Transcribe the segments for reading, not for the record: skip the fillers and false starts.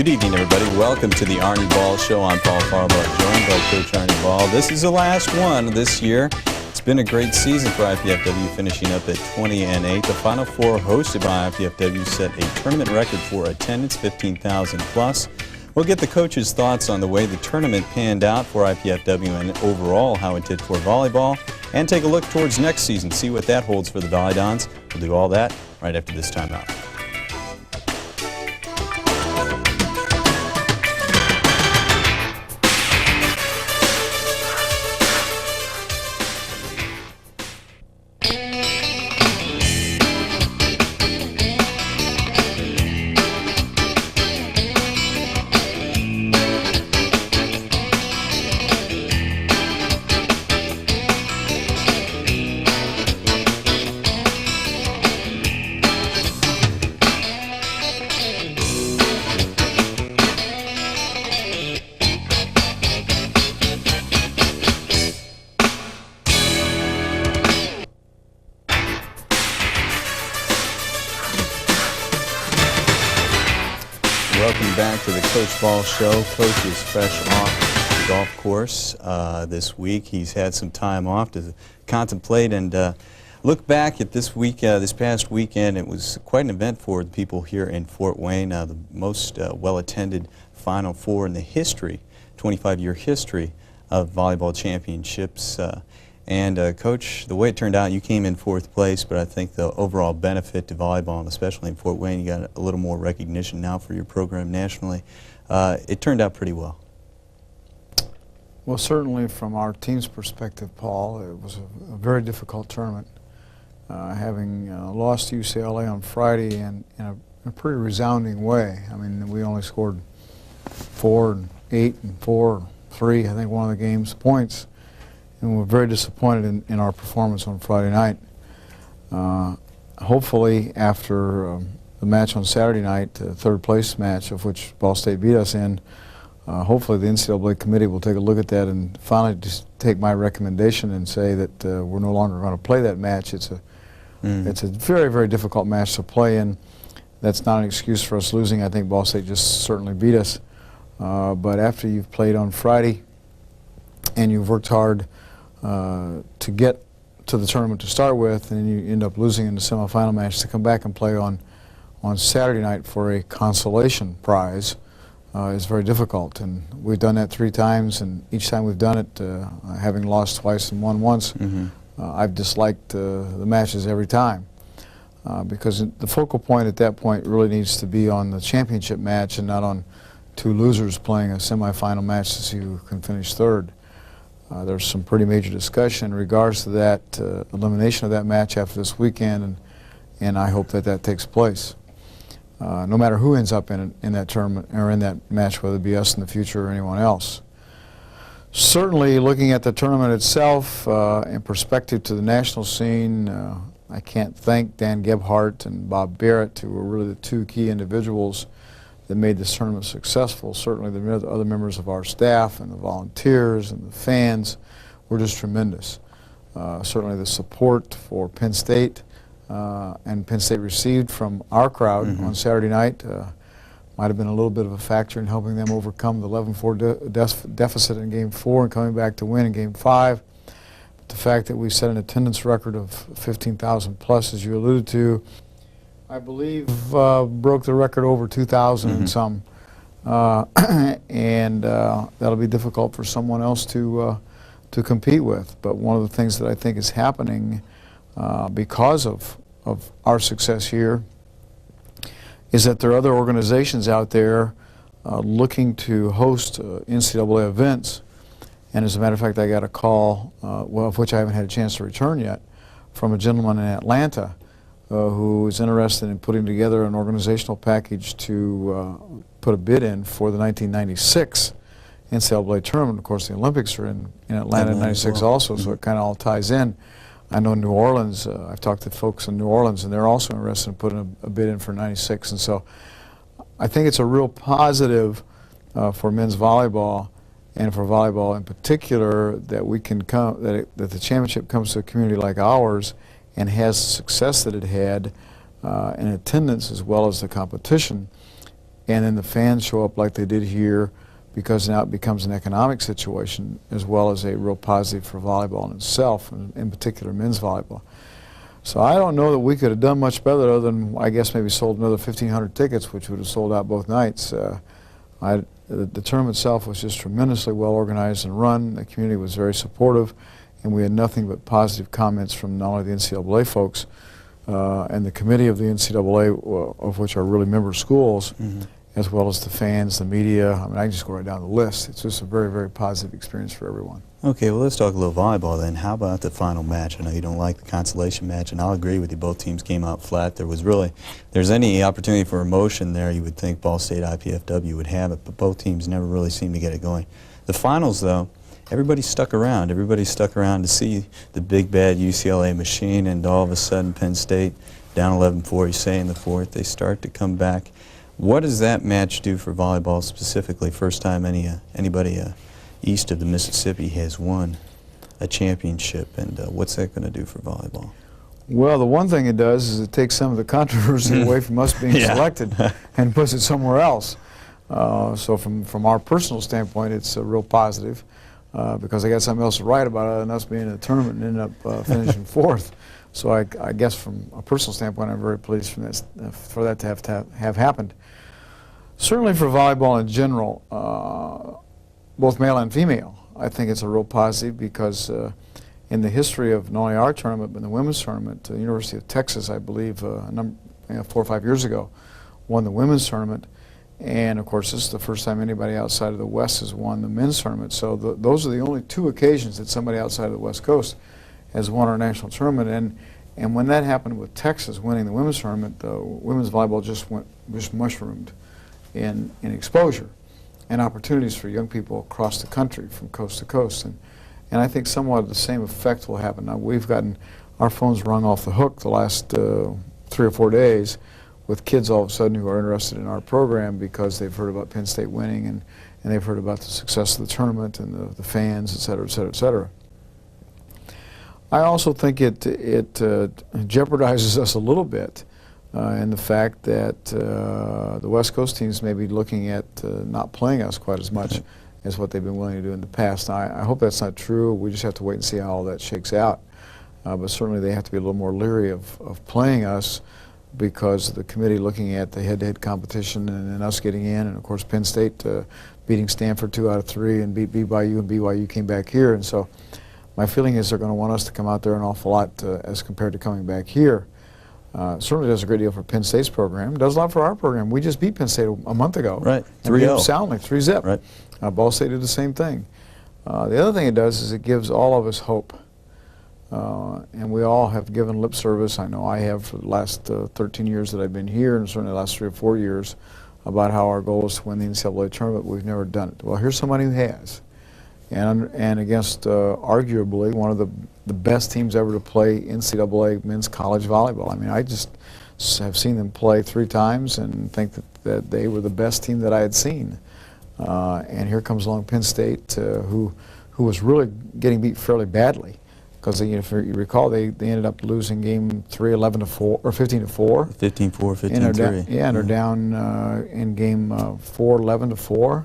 Good evening, everybody. Welcome to the Arnie Ball Show. I'm Paul Farbaugh, joined by Coach Arnie Ball. This is the last one this year. It's been a great season for IPFW, finishing up at 20-8. The Final Four, hosted by IPFW, set a tournament record for attendance, 15,000 plus. We'll get the coach's thoughts on the way the tournament panned out for IPFW and overall how it did for volleyball, and take a look towards next season, see what that holds for the Mastodons. We'll do all that right after this timeout. Welcome back to the Coach Ball Show. Coach is fresh off the golf course this week. He's had some time off to contemplate and look back at this week, this past weekend. It was quite an event for the people here in Fort Wayne. The most well-attended Final Four in the history, 25-year history of volleyball championships. Coach, the way it turned out, you came in 4th place, but I think the overall benefit to volleyball, and especially in Fort Wayne, you got a little more recognition now for your program nationally. It turned out pretty well. Well, certainly from our team's perspective, Paul, it was a very difficult tournament. Having lost to UCLA on Friday in a pretty resounding way. I mean, we only scored 4 and 8 and 4, 3, I think, one of the game's points. And we're very disappointed in our performance on Friday night. Hopefully, after the match on Saturday night, the 3rd place match, of which Ball State beat us in, hopefully the NCAA committee will take a look at that and finally just take my recommendation and say that we're no longer going to play that match. It's a very, very difficult match to play in. That's not an excuse for us losing. I think Ball State just certainly beat us. But after you've played on Friday and you've worked hard to get to the tournament to start with, and you end up losing in the semifinal match, to come back and play on Saturday night for a consolation prize is very difficult. And we've done that 3 times, and each time we've done it, having lost twice and won once, I've disliked the matches every time because the focal point at that point really needs to be on the championship match and not on 2 losers playing a semifinal match to see who can finish 3rd. There's some pretty major discussion in regards to that elimination of that match after this weekend, and I hope that that takes place. No matter who ends up in that tournament or in that match, whether it be us in the future or anyone else. Certainly, looking at the tournament itself in perspective to the national scene, I can't thank Dan Gebhardt and Bob Barrett, who were really the 2 key individuals that made this tournament successful. Certainly the other members of our staff and the volunteers and the fans were just tremendous. Certainly the support for Penn State and Penn State received from our crowd on Saturday night might have been a little bit of a factor in helping them overcome the 11-4 deficit in Game 4 and coming back to win in Game 5. But the fact that we set an attendance record of 15,000 plus, as you alluded to, I believe broke the record over 2,000 and some, and that'll be difficult for someone else to compete with. But one of the things that I think is happening because of our success here is that there are other organizations out there looking to host NCAA events. And as a matter of fact, I got a call, well, of which I haven't had a chance to return yet, from a gentleman in Atlanta who is interested in putting together an organizational package to put a bid in for the 1996 NCAA tournament. Of course, the Olympics are in Atlanta in '96 also, so it kind of all ties in. I know New Orleans, I've talked to folks in New Orleans, and they're also interested in putting a bid in for '96. And so I think it's a real positive for men's volleyball and for volleyball in particular that we can come, that the championship comes to a community like ours and has the success that it had in attendance as well as the competition. and then the fans show up like they did here, because now it becomes an economic situation as well as a real positive for volleyball in itself, and in particular men's volleyball. So I don't know that we could have done much better other than, I guess, maybe sold another 1,500 tickets, which would have sold out both nights. The tournament itself was just tremendously well organized and run. The community was very supportive, and we had nothing but positive comments from not only the NCAA folks and the committee of the NCAA, of which are really member schools, as well as the fans, the media. I mean, I can just go right down the list. It's just a very, very positive experience for everyone. Okay, well, let's talk a little volleyball then. How about the final match? I know you don't like the consolation match, and I'll agree with you. Both teams came out flat. There's any opportunity for emotion there, you would think Ball State IPFW would have it, but both teams never really seemed to get it going. The finals, though, everybody stuck around. Everybody stuck around to see the big, bad UCLA machine, and all of a sudden Penn State, down 11-4, you say in the fourth, they start to come back. What does that match do for volleyball specifically? First time anybody east of the Mississippi has won a championship, and what's that going to do for volleyball? Well, the one thing it does is it takes some of the controversy away from us being selected and puts it somewhere else. So from our personal standpoint, it's a real positive because I got something else to write about other than us being in the tournament and ending up finishing fourth. So I guess from a personal standpoint, I'm very pleased for that to have happened. Certainly for volleyball in general, both male and female, I think it's a real positive because in the history of not only our tournament but the women's tournament, the University of Texas, I believe, 4 or 5 years ago, won the women's tournament. And of course, this is the first time anybody outside of the West has won the men's tournament. So those are the only 2 occasions that somebody outside of the West Coast has won our national tournament. And when that happened with Texas winning the women's tournament, women's volleyball just mushroomed in exposure and opportunities for young people across the country from coast to coast. And I think somewhat the same effect will happen. Now, we've gotten our phones rung off the hook the last 3 or 4 days with kids all of a sudden who are interested in our program because they've heard about Penn State winning and they've heard about the success of the tournament and the fans, et cetera, et cetera, et cetera. I also think it jeopardizes us a little bit in the fact that the West Coast teams may be looking at not playing us quite as much as what they've been willing to do in the past. Now, I hope that's not true. We just have to wait and see how all that shakes out. But certainly they have to be a little more leery of playing us because the committee looking at the head-to-head competition and us getting in, and of course Penn State beating Stanford 2 out of 3 and beat BYU, and BYU came back here. And so my feeling is they're going to want us to come out there an awful lot as compared to coming back here. Certainly does a great deal for Penn State's program. Does a lot for our program. We just beat Penn State a month ago. Right, 3-0. Soundly, 3-zip. Right. Ball State did the same thing. The other thing it does is it gives all of us hope. And we all have given lip service. I know I have for the last 13 years that I've been here, and certainly the last 3 or 4 years, about how our goal is to win the NCAA tournament. We've never done it. Well, here's somebody who has. And against arguably one of the best teams ever to play NCAA men's college volleyball. I mean, I just have seen them play 3 times and think that they were the best team that I had seen. And here comes along Penn State, who was really getting beat fairly badly. Because if you recall, they ended up losing game 3, 11-4 or 15-4. 15-4, 15-3. Yeah, and they're down in game 4, 11-4.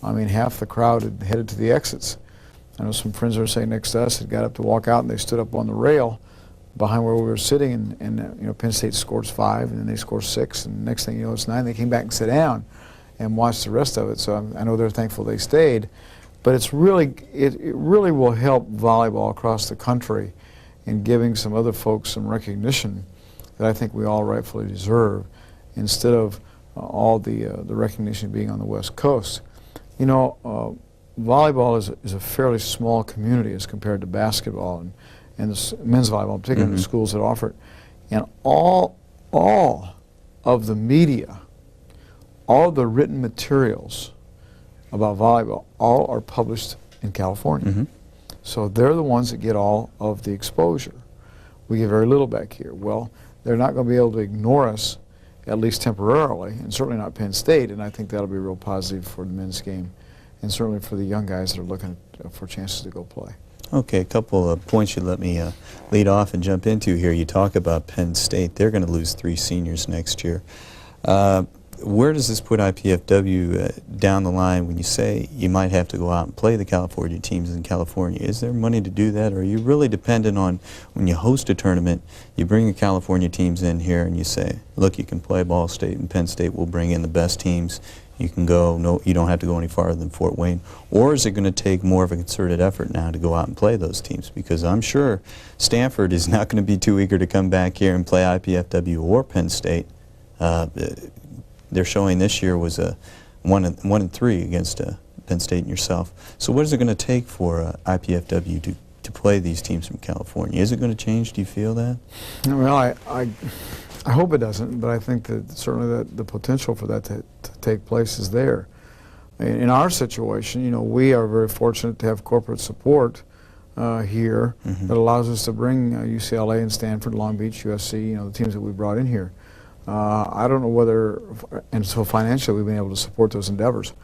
I mean, half the crowd had headed to the exits. I know some friends were saying next to us had got up to walk out, and they stood up on the rail behind where we were sitting, and Penn State scores 5, and then they score 6, and next thing you know, it's 9. They came back and sat down and watched the rest of it. So I know they're thankful they stayed. But it really will help volleyball across the country in giving some other folks some recognition that I think we all rightfully deserve, instead of all the recognition being on the West Coast. You know, volleyball is a fairly small community as compared to basketball and the men's volleyball, particularly the schools that offer it. And all of the media, all of the written materials about volleyball, all are published in California. So they're the ones that get all of the exposure. We get very little back here. Well, they're not going to be able to ignore us, at least temporarily, and certainly not Penn State, and I think that'll be real positive for the men's game, and certainly for the young guys that are looking for chances to go play. Okay, a couple of points you let me lead off and jump into here. You talk about Penn State. They're going to lose 3 seniors next year. where does this put IPFW down the line when you say you might have to go out and play the California teams in California? Is there money to do that, or are you really dependent on when you host a tournament, you bring the California teams in here and you say, look, you can play Ball State and Penn State will bring in the best teams. You can go, no, you don't have to go any farther than Fort Wayne. Or is it going to take more of a concerted effort now to go out and play those teams? Because I'm sure Stanford is not going to be too eager to come back here and play IPFW or Penn State. Their showing this year was a 1-3 against Penn State and yourself. So what is it going to take for IPFW to play these teams from California? Is it going to change? Do you feel that? Well, I hope it doesn't, but I think that certainly the potential for that to take place is there. In our situation, you know, we are very fortunate to have corporate support here that allows us to bring UCLA and Stanford, Long Beach, USC, you know, the teams that we brought in here. I don't know whether, and so financially we've been able to support those endeavors.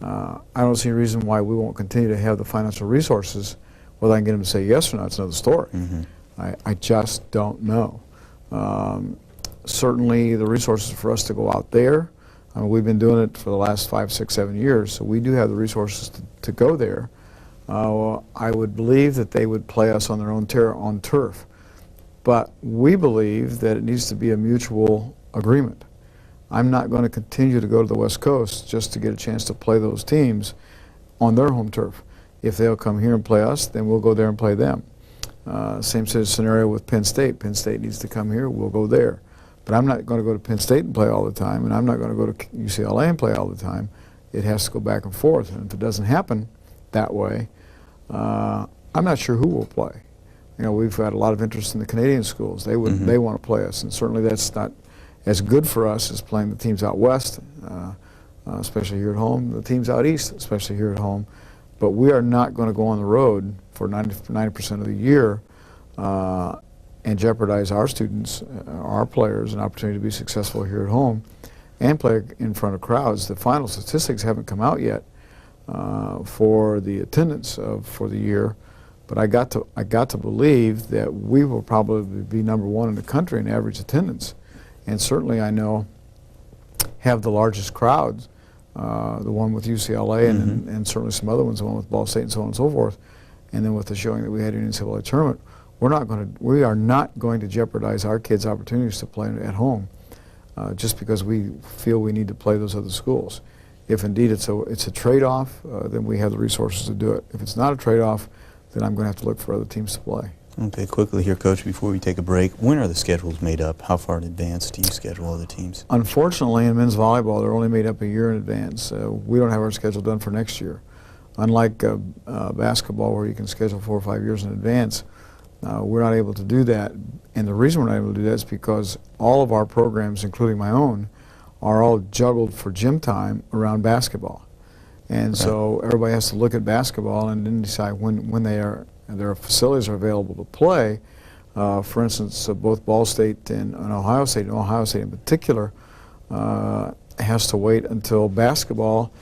I don't see a reason why we won't continue to have the financial resources. Whether I can get them to say yes or not, it's another story. I just don't know. Certainly the resources for us to go out there, I mean, we've been doing it for the last 5, 6, 7 years, so we do have the resources to go there. I would believe that they would play us on their own on turf. But we believe that it needs to be a mutual agreement. I'm not going to continue to go to the West Coast just to get a chance to play those teams on their home turf. If they'll come here and play us, then we'll go there and play them. Same sort of scenario with Penn State. Penn State needs to come here, we'll go there. But I'm not going to go to Penn State and play all the time, and I'm not going to go to UCLA and play all the time. It has to go back and forth, and if it doesn't happen that way, I'm not sure who will play. You know, we've had a lot of interest in the Canadian schools. They would, they want to play us, and certainly that's not as good for us as playing the teams out west, especially here at home, the teams out east, especially here at home. But we are not going to go on the road for 90% of the year and jeopardize our students, our players, an opportunity to be successful here at home and play in front of crowds. The final statistics haven't come out yet for the attendance for the year. But I got to believe that we will probably be #1 in the country in average attendance, and certainly I know have the largest crowds, the one with UCLA and certainly some other ones, the one with Ball State and so on and so forth, and then with the showing that we had in the NCAA tournament, we are not going to jeopardize our kids' opportunities to play at home just because we feel we need to play those other schools. If indeed it's a trade-off, then we have the resources to do it. If it's not a trade-off, then I'm going to have to look for other teams to play. Okay, quickly here, Coach, before we take a break, when are the schedules made up? How far in advance do you schedule other teams? Unfortunately, in men's volleyball, they're only made up a year in advance. We don't have our schedule done for next year. Unlike basketball, where you can schedule 4 or 5 years in advance, we're not able to do that. And the reason we're not able to do that is because all of our programs, including my own, are all juggled for gym time around basketball. And so everybody has to look at basketball and then decide when their facilities are available to play. For instance, both Ball State and Ohio State in particular, has to wait until basketball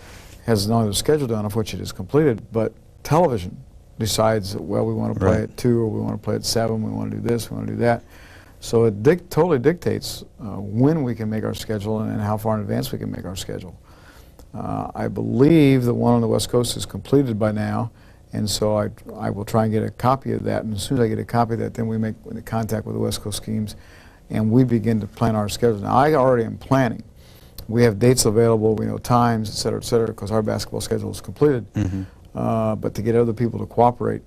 has not only the schedule done, of which it is completed, but television decides that, well, we want to play at 2 or we want to play at 7, we want to do this, we want to do that. So it totally dictates when we can make our schedule and how far in advance we can make our schedule. I believe the one on the West Coast is completed by now, and so I will try and get a copy of that, and as soon as I get a copy of that, then we make contact with the West Coast teams, and we begin to plan our schedule. Now, I already am planning. We have dates available, we know times, et cetera, because our basketball schedule is completed. But to get other people to cooperate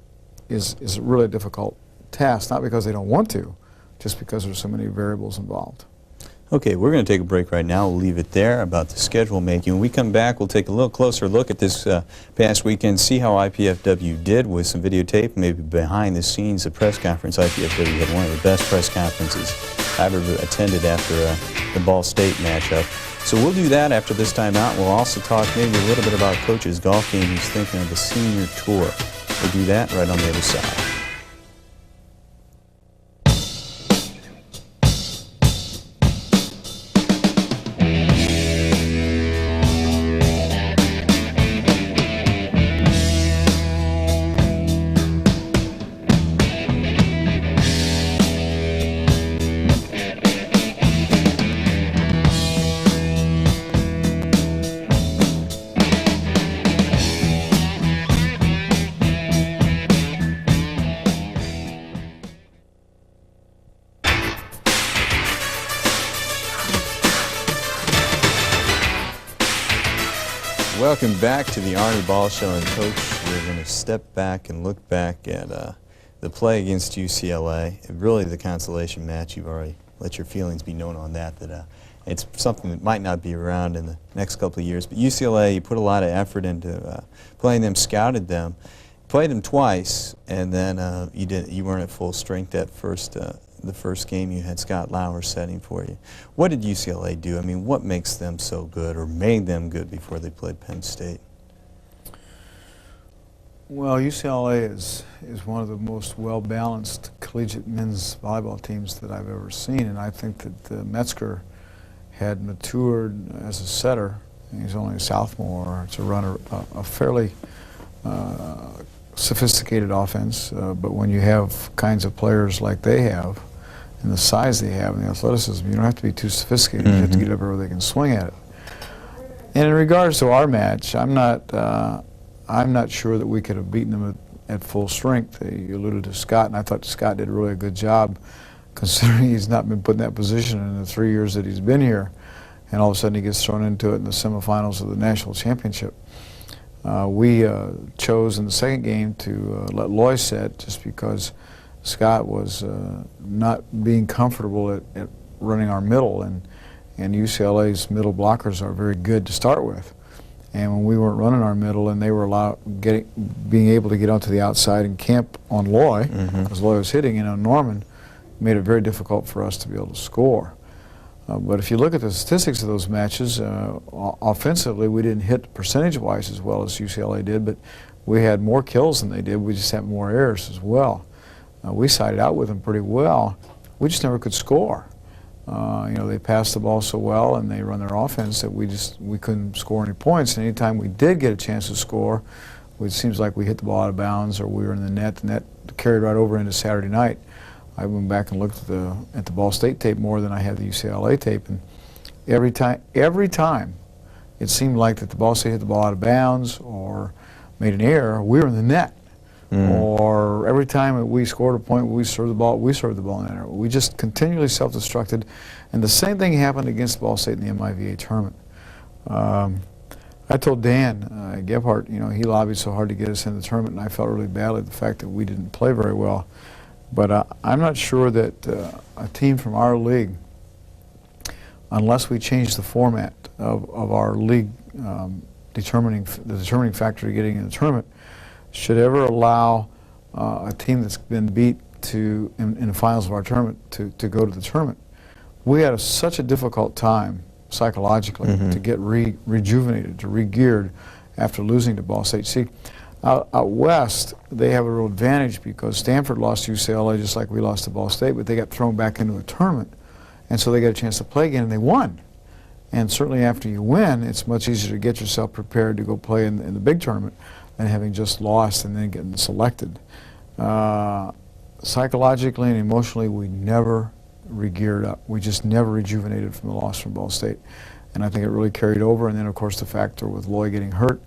is a really difficult task, not because they don't want to, just because there's so many variables involved. Okay, we're going to take a break right now. We'll leave it there about the schedule making. When we come back, we'll take a little closer look at this past weekend, see how IPFW did with some videotape, maybe behind the scenes, the press conference. IPFW had one of the best press conferences I've ever attended after the Ball State matchup. So we'll do that after this time out. We'll also talk maybe a little bit about Coach's golf game. He's thinking of the senior tour. We'll do that right on the other side. Welcome back to the Arnie Ball Show. And Coach, we're going to step back and look back at the play against UCLA. Really the consolation match. You've already let your feelings be known on that, it's something that might not be around in the next couple of years. But UCLA, you put a lot of effort into playing them, scouted them, played them twice, and then you weren't at full strength that the first game. You had Scott Lauer setting for you. What did UCLA do? I mean, what makes them so good, or made them good before they played Penn State? Well, UCLA is one of the most well-balanced collegiate men's volleyball teams that I've ever seen, and I think that Metzger had matured as a setter. He's only a sophomore to run a fairly sophisticated offense, but when you have kinds of players like they have, and the size they have and the athleticism, you don't have to be too sophisticated. You have to get up where they can swing at it. And in regards to our match, I'm not sure that we could have beaten them at full strength. You alluded to Scott, and I thought Scott did really a good job, considering he's not been put in that position in the 3 years that he's been here, and all of a sudden he gets thrown into it in the semifinals of the national championship. We chose in the second game to let Loy set, just because Scott was not being comfortable at running our middle, and UCLA's middle blockers are very good to start with. And when we weren't running our middle and they were being able to get onto the outside and camp on Loy, because Loy was hitting, and on Norman, made it very difficult for us to be able to score. But if you look at the statistics of those matches, offensively we didn't hit percentage-wise as well as UCLA did, but we had more kills than they did. We just had more errors as well. We sided out with them pretty well. We just never could score. You know, they passed the ball so well and they run their offense that we couldn't score any points. And anytime we did get a chance to score, it seems like we hit the ball out of bounds or we were in the net. The net carried right over into Saturday night. I went back and looked at the Ball State tape more than I had the UCLA tape, and every time it seemed like that the Ball State hit the ball out of bounds or made an error, we were in the net. Or every time that we scored a point, we served the ball in that area. We just continually self-destructed, and the same thing happened against Ball State in the MIVA tournament. I told Dan Gebhardt, you know, he lobbied so hard to get us in the tournament, and I felt really badly at the fact that we didn't play very well. But I'm not sure that a team from our league, unless we change the format of our league the determining factor to getting in the tournament, should ever allow a team that's been beat in the finals of our tournament to go to the tournament. We had such a difficult time psychologically to get rejuvenated, to re-geared after losing to Ball State. See, out west, they have a real advantage because Stanford lost to UCLA just like we lost to Ball State, but they got thrown back into a tournament, and so they got a chance to play again, and they won. And certainly after you win, it's much easier to get yourself prepared to go play in the big tournament than having just lost and then getting selected. Psychologically and emotionally, we never re-geared up. We just never rejuvenated from the loss from Ball State. And I think it really carried over, and then of course the factor with Loy getting hurt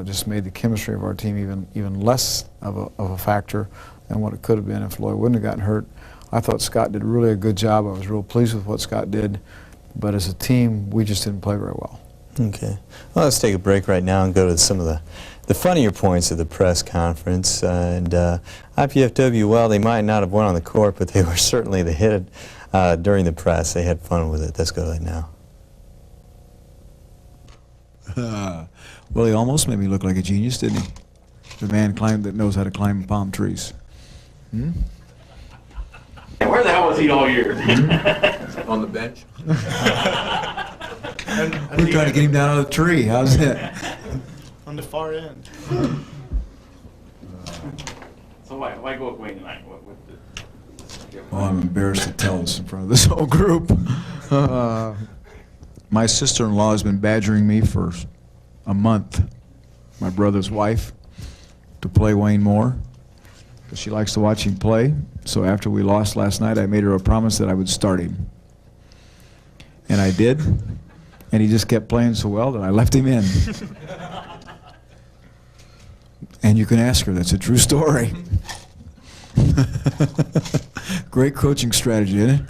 just made the chemistry of our team even less of a factor than what it could have been if Loy wouldn't have gotten hurt. I thought Scott did really a good job. I was real pleased with what Scott did, but as a team, we just didn't play very well. Okay. Well, let's take a break right now and go to some of the funnier points of the press conference. IPFW, well, they might not have won on the court, but they were certainly the hit during the press. They had fun with it. Let's go right now. Well, he almost made me look like a genius, didn't he? The man that knows how to climb palm trees. Where the hell was he all year? On the bench. We're trying to get him down out of the tree. How's that? On the far end. So why go with Wayne tonight? Oh, I'm embarrassed to tell this in front of this whole group. My sister-in-law has been badgering me for a month, my brother's wife, to play Wayne Moore. She likes to watch him play. So after we lost last night, I made her a promise that I would start him. And I did. And he just kept playing so well that I left him in. And you can ask her, that's a true story. Great coaching strategy, isn't it?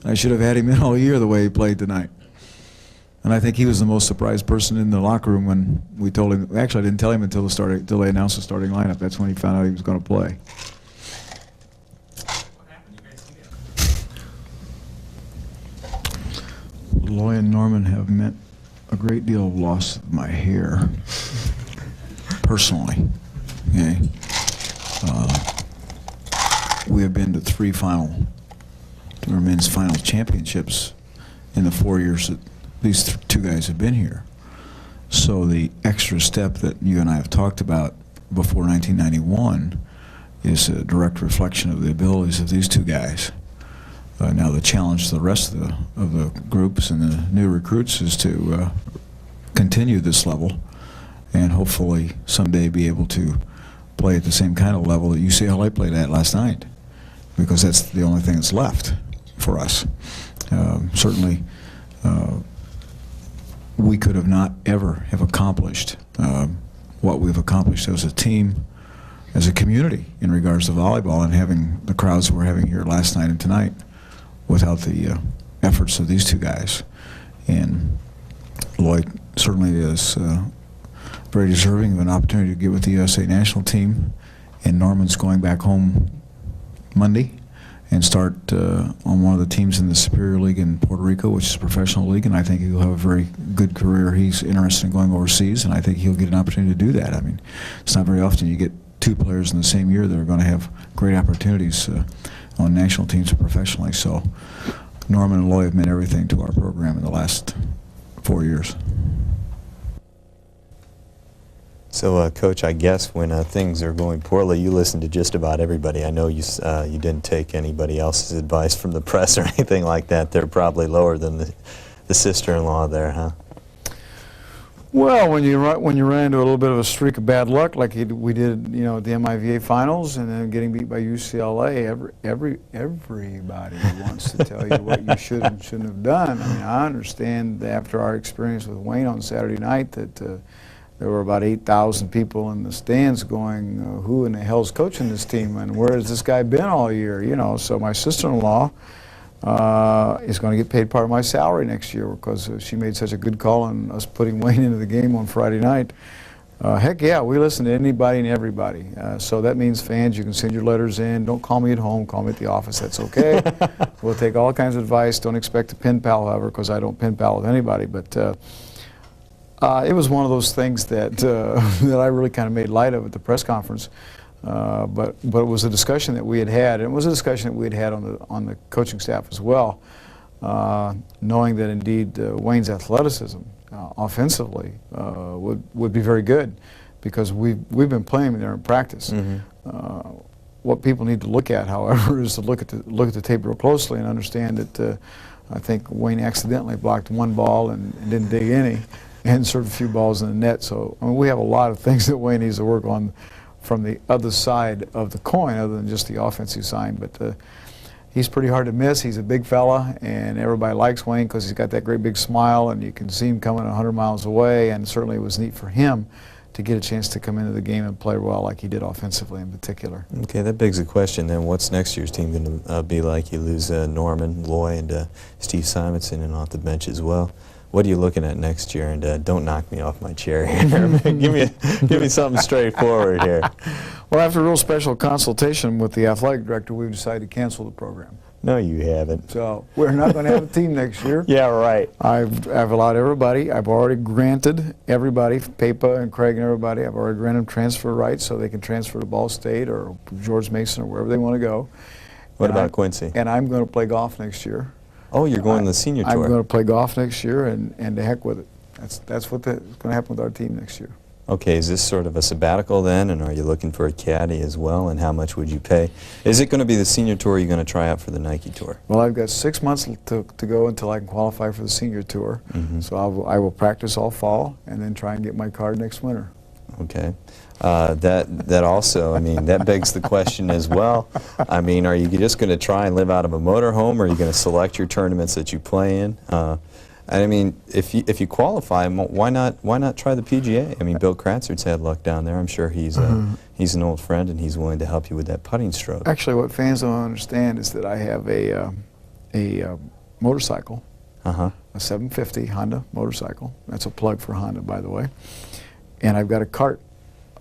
I should have had him in all year the way he played tonight. And I think he was the most surprised person in the locker room when we told him. Actually, I didn't tell him until they announced the starting lineup. That's when he found out he was going to play. Loy and Norman have meant a great deal of loss of my hair, personally. Okay. We have been to 3 men's final championships in the 4 years that these 2 guys have been here. So the extra step that you and I have talked about before 1991 is a direct reflection of the abilities of these 2 guys. Now the challenge to the rest of the groups and the new recruits is to continue this level and hopefully someday be able to play at the same kind of level that UCLA played at last night, because that's the only thing that's left for us. Certainly we could have not ever have accomplished what we've accomplished as a team, as a community in regards to volleyball, and having the crowds we're having here last night and tonight without the efforts of these 2 guys. And Lloyd certainly is very deserving of an opportunity to get with the USA national team, and Norman's going back home Monday and start on one of the teams in the Superior League in Puerto Rico, which is a professional league, and I think he'll have a very good career. He's interested in going overseas, and I think he'll get an opportunity to do that. I mean, it's not very often you get 2 players in the same year that are going to have great opportunities on national teams or professionally. So Norman and Loy have meant everything to our program in the last 4 years. So, Coach, I guess when things are going poorly, you listen to just about everybody. I know you didn't take anybody else's advice from the press or anything like that. They're probably lower than the sister-in-law there, huh? Well, when you ran into a little bit of a streak of bad luck, like we did, you know, at the MIVA finals, and then getting beat by UCLA, everybody wants to tell you what you should and shouldn't have done. I mean, I understand after our experience with Wayne on Saturday night that there were about 8,000 people in the stands going, "Who in the hell's coaching this team, and where has this guy been all year?" You know, so my sister-in-law is going to get paid part of my salary next year because she made such a good call on us putting Wayne into the game on Friday night. Heck yeah, we listen to anybody and everybody. So that means, fans, you can send your letters in. Don't call me at home, call me at the office. That's okay. We'll take all kinds of advice. Don't expect a pen pal, however, because I don't pen pal with anybody. But it was one of those things that that I really kind of made light of at the press conference. But it was a discussion that we had had, and it was a discussion that we had had on the coaching staff as well, knowing that indeed Wayne's athleticism offensively would be very good, because we've been playing there in practice. Mm-hmm. What people need to look at, however, is to look at the tape real closely and understand that I think Wayne accidentally blocked 1 ball and didn't dig any, and served a few balls in the net. So I mean, we have a lot of things that Wayne needs to work on from the other side of the coin, other than just the offensive side. But he's pretty hard to miss. He's a big fella, and everybody likes Wayne because he's got that great big smile, and you can see him coming 100 miles away. And certainly it was neat for him to get a chance to come into the game and play well like he did offensively in particular. Okay, that begs the question then, what's next year's team going to be like? You lose Norman, Loy, and Steve Simonson, and off the bench as well. What are you looking at next year? And don't knock me off my chair here. give me something straightforward here. Well, after a real special consultation with the athletic director, we've decided to cancel the program. No, you haven't. So we're not going to have a team next year. Yeah, right. I've allowed everybody. I've already granted everybody, Papa and Craig and everybody, I've already granted them transfer rights so they can transfer to Ball State or George Mason or wherever they want to go. What about Quincy? And I'm going to play golf next year. Oh, you're going to the senior tour. I'm going to play golf next year, and to heck with it. That's what's going to happen with our team next year. Okay, is this sort of a sabbatical then, and are you looking for a caddy as well, and how much would you pay? Is it going to be the senior tour, or are you going to try out for the Nike tour? Well, I've got 6 months to go until I can qualify for the senior tour. Mm-hmm. So I will practice all fall and then try and get my card next winter. Okay. That also, I mean, that begs the question as well. I mean, are you just going to try and live out of a motorhome, or are you going to select your tournaments that you play in? I mean, if you qualify, why not try the PGA? I mean, Bill Kratzer's had luck down there. I'm sure he's an old friend, and he's willing to help you with that putting stroke. Actually, what fans don't understand is that I have a motorcycle Uh-huh. a 750 Honda motorcycle. That's a plug for Honda, by the way. And I've got a cart,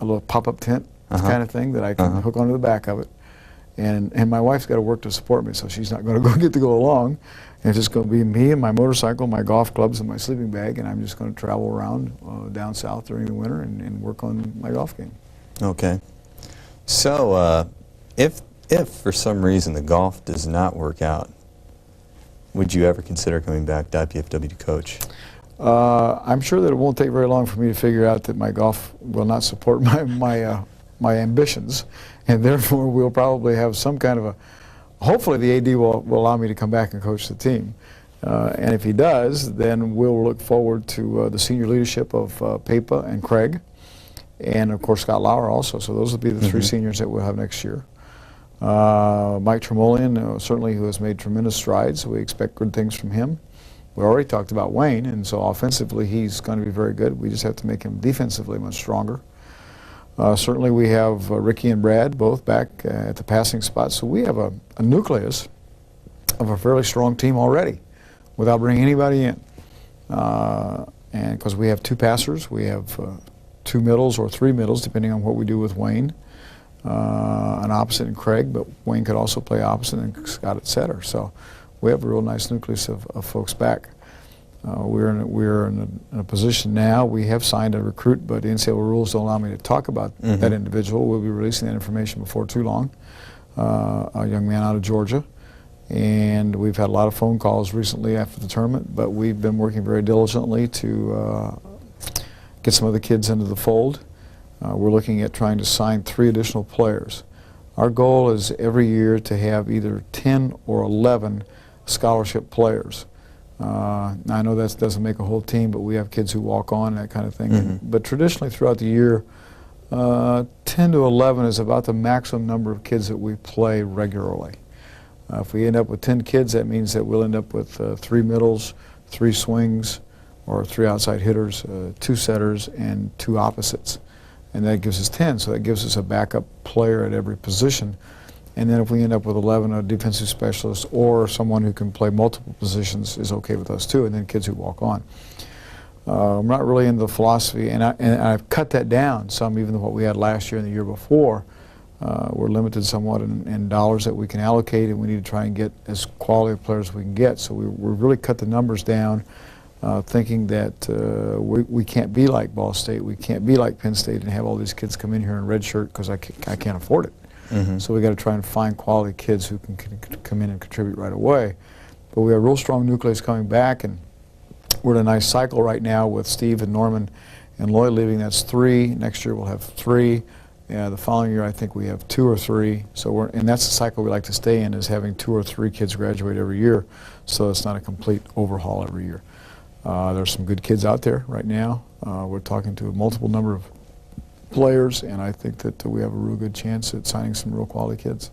a little pop-up tent kind of thing that I can hook onto the back of it. And my wife's got to work to support me, so she's not going to get to go along. And it's just going to be me and my motorcycle, my golf clubs, and my sleeping bag, and I'm just going to travel around down south during the winter and work on my golf game. Okay. So if for some reason the golf does not work out, would you ever consider coming back to IPFW to coach? I'm sure that it won't take very long for me to figure out that my golf will not support my ambitions, and therefore we'll probably have some kind of a, hopefully the AD will allow me to come back and coach the team. And if he does, then we'll look forward to the senior leadership of Pepa and Craig, and of course Scott Lauer also. So those will be the three seniors that we'll have next year. Mike Tremolian, certainly, who has made tremendous strides. We expect good things from him. We already talked about Wayne, and so offensively he's going to be very good. We just have to make him defensively much stronger. Certainly we have Ricky and Brad both back at the passing spot, so we have a nucleus of a fairly strong team already without bringing anybody in. And because we have two passers, we have two middles or three middles, depending on what we do with Wayne. An opposite in Craig, but Wayne could also play opposite, and Scott at center. So we have a real nice nucleus of folks back. We're in a position now. We have signed a recruit, but the NCAA rules don't allow me to talk about that individual. We'll be releasing that information before too long. A young man out of Georgia, and we've had a lot of phone calls recently after the tournament. But we've been working very diligently to get some other kids into the fold. We're looking at trying to sign 3 additional players. Our goal is every year to have either 10 or 11 scholarship players. Now I know that doesn't make a whole team, but we have kids who walk on, that kind of thing. But traditionally throughout the year, 10 to 11 is about the maximum number of kids that we play regularly. If we end up with 10 kids, that means that we'll end up with 3 middles, 3 swings, or 3 outside hitters, 2 setters, and 2 opposites. And that gives us 10, so that gives us a backup player at every position. And then if we end up with 11, a defensive specialist or someone who can play multiple positions is okay with us too, and then kids who walk on. I'm not really into the philosophy, and I've cut that down some, even than what we had last year and the year before. We're limited somewhat in dollars that we can allocate, and we need to try and get as quality of players as we can get. So we've really cut the numbers down, thinking that we can't be like Ball State, we can't be like Penn State and have all these kids come in here in red shirt because I can't afford it. So we got to try and find quality kids who can come in and contribute right away. But we have a real strong nucleus coming back, and we're in a nice cycle right now with Steve and Norman and Lloyd leaving. That's 3. Next year we'll have 3. The following year I think we have 2 or 3. So and that's the cycle we like to stay in, is having 2 or 3 kids graduate every year, so it's not a complete overhaul every year. There's some good kids out there right now. We're talking to a multiple number of players, and I think that we have a real good chance at signing some real quality kids.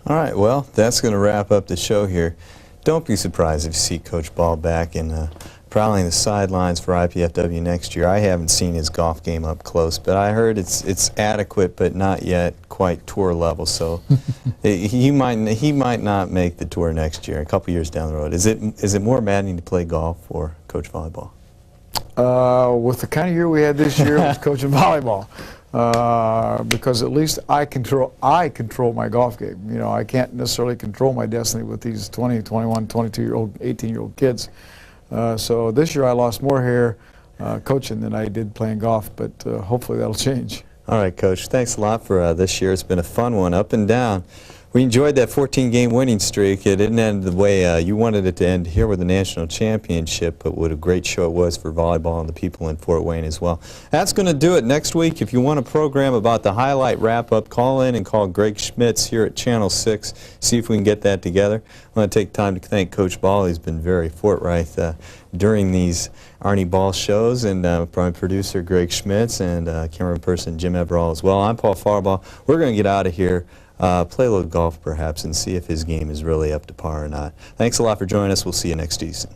All right, well, that's going to wrap up the show here. Don't be surprised if you see Coach Ball back in prowling the sidelines for IPFW next year. I haven't seen his golf game up close, but I heard it's adequate, but not yet quite tour level. So he might not make the tour next year, a couple years down the road. Is it more maddening to play golf or coach volleyball? With the kind of year we had this year, it was coaching volleyball, because at least I control my golf game. You know, I can't necessarily control my destiny with these 20, 21, 22-year-old, 18-year-old kids. So this year I lost more hair coaching than I did playing golf, but hopefully that'll change. All right, Coach. Thanks a lot for this year. It's been a fun one, up and down. We enjoyed that 14-game winning streak. It didn't end the way you wanted it to end here with the national championship, but what a great show it was for volleyball and the people in Fort Wayne as well. That's going to do it. Next week, if you want a program about the highlight wrap-up, call in and call Greg Schmitz here at Channel 6. See if we can get that together. I want to take time to thank Coach Ball. He's been very forthright during these Arnie Ball shows, and my producer Greg Schmitz and camera person Jim Everall as well. I'm Paul Farbaugh. We're going to get out of here. Play a little golf perhaps and see if his game is really up to par or not. Thanks a lot for joining us. We'll see you next season.